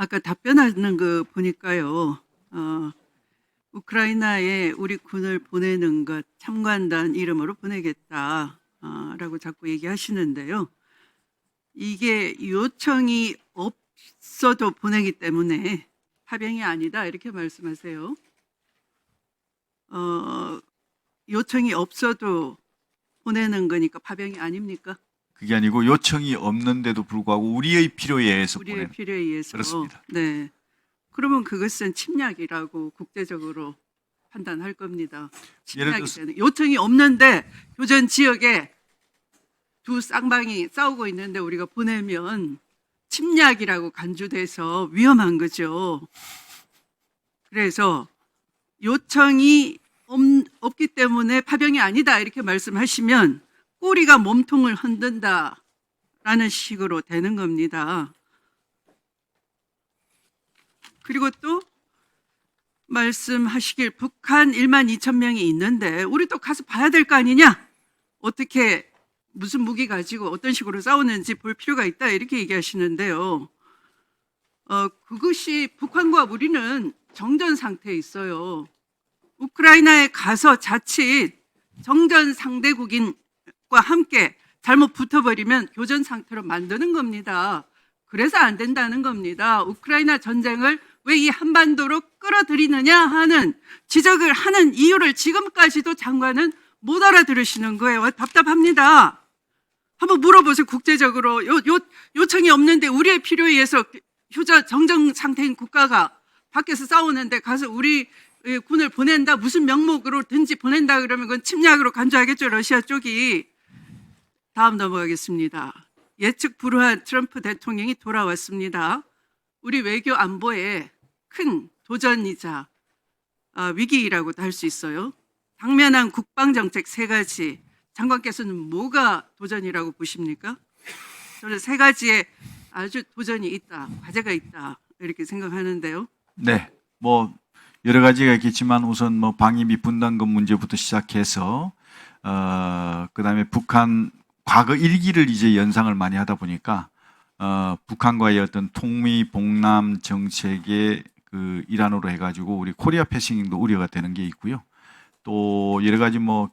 아까 답변하는 거 보니까요. 우크라이나에 우리 군을 보내는 것 참관단 이름으로 보내겠다라고 자꾸 얘기하시는데요. 이게 요청이 없어도 보내기 때문에 파병이 아니다 이렇게 말씀하세요. 요청이 없어도 보내는 거니까 파병이 아닙니까? 그게 아니고 요청이 없는데도 불구하고 우리의 필요에 의해서 우리의 보내는. 필요에 의해서. 그렇습니다. 네. 그러면 그것은 침략이라고 국제적으로 판단할 겁니다. 예를 침략이 들어서- 되는. 요청이 없는데 교전 지역에 두 쌍방이 싸우고 있는데 우리가 보내면 침략이라고 간주돼서 위험한 거죠. 그래서 요청이 없기 때문에 파병이 아니다 이렇게 말씀하시면 꼬리가 몸통을 흔든다라는 식으로 되는 겁니다. 그리고 또 말씀하시길 북한 1만 2천 명이 있는데 우리 또 가서 봐야 될 거 아니냐? 어떻게 무슨 무기 가지고 어떤 식으로 싸우는지 볼 필요가 있다 이렇게 얘기하시는데요. 그것이 북한과 우리는 정전 상태에 있어요. 우크라이나에 가서 자칫 정전 상대국인과 함께 잘못 붙어버리면 교전 상태로 만드는 겁니다. 그래서 안 된다는 겁니다. 우크라이나 전쟁을 왜 이 한반도로 끌어들이느냐 하는 지적을 하는 이유를 지금까지도 장관은 못 알아들으시는 거예요. 답답합니다. 한번 물어보세요. 국제적으로 요청이 없는데 우리의 필요에 의해서 정전 상태인 국가가 밖에서 싸우는데 가서 우리 군을 보낸다, 무슨 명목으로든지 보낸다 그러면 그건 침략으로 간주하겠죠, 러시아 쪽이. 다음 넘어가겠습니다. 예측 불허한 트럼프 대통령이 돌아왔습니다. 우리 외교 안보에 큰 도전이자 위기라고도 할 수 있어요. 당면한 국방정책 3가지, 장관께서는 뭐가 도전이라고 보십니까? 저는 3가지에 아주 도전이 있다, 과제가 있다 이렇게 생각하는데요. 네, 뭐 여러 가지가 있겠지만 우선 뭐 방위비 분담금 문제부터 시작해서 그다음에 북한 과거 일기를 이제 연상을 많이 하다 보니까 북한과의 어떤 통미봉남 정책의 그 일환으로 해가지고 우리 코리아 패싱도 우려가 되는 게 있고요. 또 여러 가지 뭐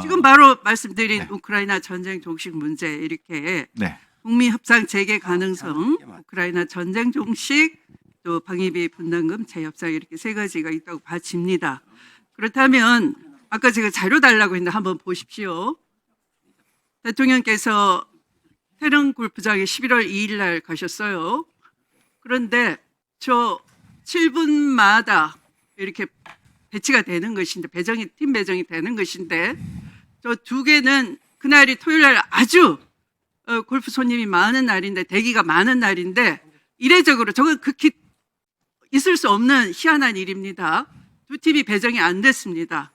지금 바로 말씀드린 네. 우크라이나 전쟁 종식 문제 이렇게 네, 북미 협상 재개 가능성, 우크라이나 전쟁 종식, 또 방위비 분담금 재협상 이렇게 3가지가 있다고 봐집니다. 그렇다면 아까 제가 자료 달라고 했는데 한번 보십시오. 대통령께서 태릉 골프장에 11월 2일 날 가셨어요. 그런데 저 7분마다 이렇게 배치가 되는 것인데 팀 배정이 되는 것인데 저 2개는 그날이 토요일 날 아주 골프 손님이 많은 날인데 대기가 많은 날인데 이례적으로 저건 극히 있을 수 없는 희한한 일입니다. 2팀이 배정이 안 됐습니다.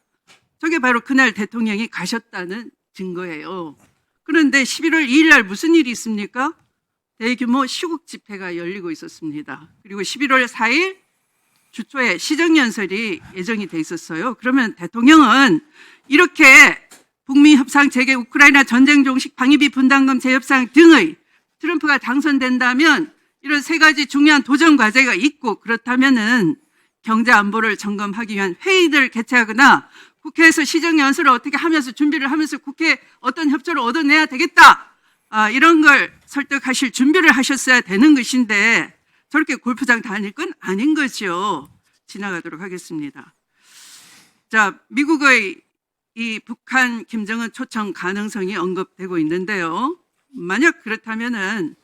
저게 바로 그날 대통령이 가셨다는 증거예요. 그런데 11월 2일 날 무슨 일이 있습니까? 대규모 시국 집회가 열리고 있었습니다. 그리고 11월 4일 주초에 시정연설이 예정이 돼 있었어요. 그러면 대통령은 이렇게 북미 협상 재개, 우크라이나 전쟁 종식, 방위비 분담금 재협상 등의 트럼프가 당선된다면 이런 3가지 중요한 도전 과제가 있고 그렇다면은 경제 안보를 점검하기 위한 회의를 개최하거나 국회에서 시정연설을 어떻게 하면서 준비를 하면서 국회에 어떤 협조를 얻어내야 되겠다. 이런 걸 설득하실 준비를 하셨어야 되는 것인데 저렇게 골프장 다닐 건 아닌 거죠. 지나가도록 하겠습니다. 자, 미국의 이 북한 김정은 초청 가능성이 언급되고 있는데요. 만약 그렇다면은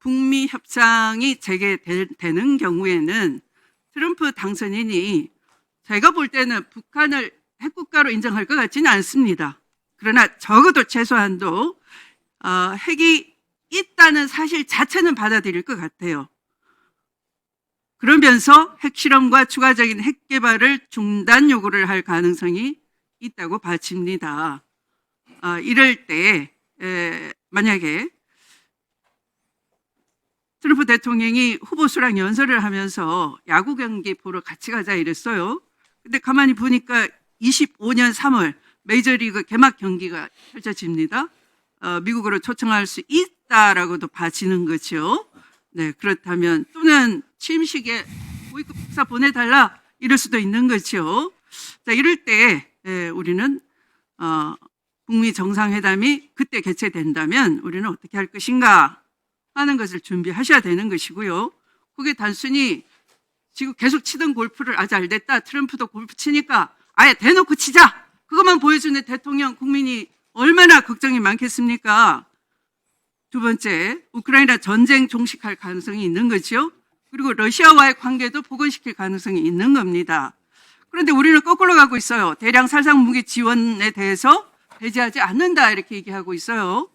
북미 협상이 재개되는 경우에는 트럼프 당선인이 제가 볼 때는 북한을 핵국가로 인정할 것 같지는 않습니다. 그러나 적어도 최소한도 핵이 있다는 사실 자체는 받아들일 것 같아요. 그러면서 핵실험과 추가적인 핵 개발을 중단 요구를 할 가능성이 있다고 봐집니다. 이럴 때 만약에 트럼프 대통령이 후보 수랑 연설을 하면서 야구 경기 보러 같이 가자 이랬어요. 근데 가만히 보니까 25년 3월 메이저리그 개막 경기가 펼쳐집니다. 미국으로 초청할 수 있다라고도 봐지는 거죠. 네, 그렇다면 또는 취임식에 고위급 박사 보내달라 이럴 수도 있는 거죠. 자, 이럴 때 우리는 북미 정상회담이 그때 개최된다면 우리는 어떻게 할 것인가 하는 것을 준비하셔야 되는 것이고요. 그게 단순히 지금 계속 치던 골프를 잘 됐다. 트럼프도 골프 치니까 아예 대놓고 치자. 그것만 보여주는 대통령 국민이 얼마나 걱정이 많겠습니까? 두 번째, 우크라이나 전쟁 종식할 가능성이 있는 거죠. 그리고 러시아와의 관계도 복원시킬 가능성이 있는 겁니다. 그런데 우리는 거꾸로 가고 있어요. 대량 살상 무기 지원에 대해서 배제하지 않는다 이렇게 얘기하고 있어요.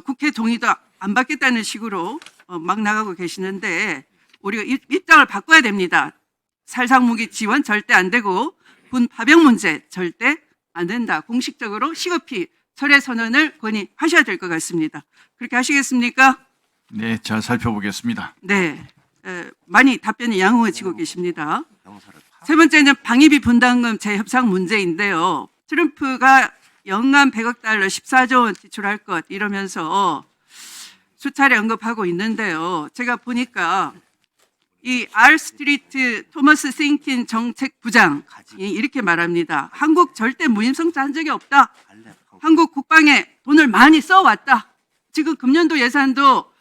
국회 동의도 안 받겠다는 식으로 막 나가고 계시는데 우리가 입장을 바꿔야 됩니다. 살상 무기 지원 절대 안 되고 군 파병 문제 절대 안 된다. 공식적으로 시급히 철회 선언을 건의하셔야 될 것 같습니다. 그렇게 하시겠습니까? 네, 잘 살펴보겠습니다. 네, 많이 답변이 양호해지고 계십니다. 세 번째는 방위비 분담금 재협상 문제인데요. 트럼프가 연간 100억 달러 14조 원 지출할 것 이러면서 수차례 언급하고 있는데요. 제가 보니까 이 R 스트리트 토머스 싱킨 정책부장이 이렇게 말합니다. 한국 절대 무임승차 한 적이 없다. 한국 국방에 돈을 많이 써왔다. 지금 금년도 예산도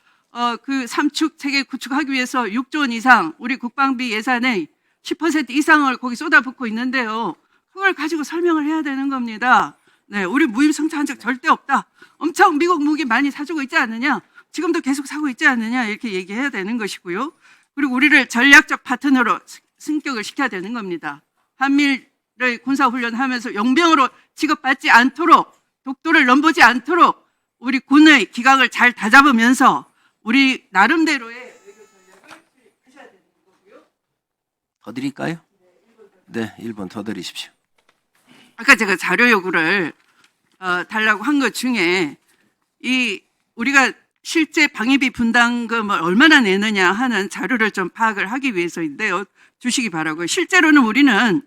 그 삼축 체계 구축하기 위해서 6조 원 이상 우리 국방비 예산의 10% 이상을 거기 쏟아붓고 있는데요. 그걸 가지고 설명을 해야 되는 겁니다. 네, 우리 무임승차한 적 절대 없다. 엄청 미국 무기 많이 사주고 있지 않느냐? 지금도 계속 사고 있지 않느냐? 이렇게 얘기해야 되는 것이고요. 그리고 우리를 전략적 파트너로 승격을 시켜야 되는 겁니다. 한미를 군사훈련하면서 용병으로 취급받지 않도록 독도를 넘보지 않도록 우리 군의 기강을 잘 다잡으면서 우리 나름대로의 외교 전략을 하셔야 되는 거고요. 더 드릴까요? 네, 1번 더 드리십시오. 아까 제가 자료 요구를 달라고 한 것 중에 우리가 실제 방위비 분담금을 얼마나 내느냐 하는 자료를 좀 파악을 하기 위해서인데요. 주시기 바라고요. 실제로는 우리는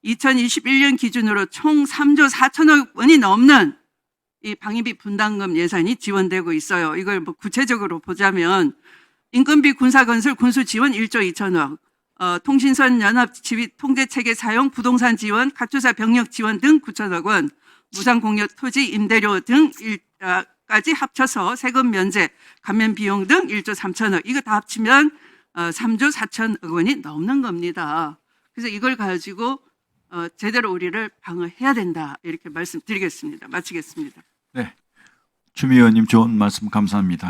2021년 기준으로 총 3조 4천억 원이 넘는 이 방위비 분담금 예산이 지원되고 있어요. 이걸 뭐 구체적으로 보자면 인건비 군사건설 군수 지원 1조 2천억, 통신선 연합 지휘 통제체계 사용 부동산 지원, 가투사 병력 지원 등 9천억 원, 무상공여 토지 임대료 등까지 합쳐서 세금 면제, 감면 비용 등 1조 3천억. 이거 다 합치면 3조 4천억 원이 넘는 겁니다. 그래서 이걸 가지고 제대로 우리를 방어해야 된다. 이렇게 말씀드리겠습니다. 마치겠습니다. 네, 추 의원님 좋은 말씀 감사합니다.